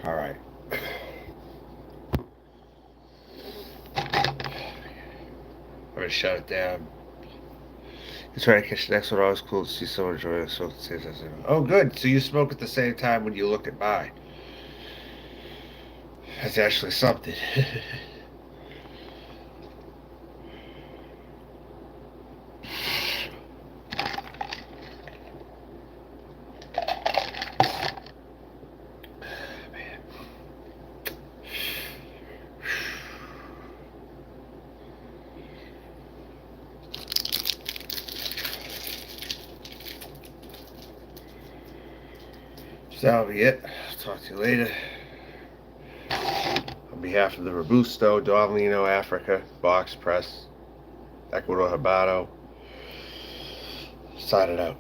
All right. I'm gonna shut it down. Try to catch the next one. Always cool to see someone enjoy it. So oh, good. So you smoke at the same time when you look at mine. That's actually something. So that'll be it. Talk to you later. On behalf of the Robusto, Lino, Africa, Box Press, Ecuador Habano, sign it out.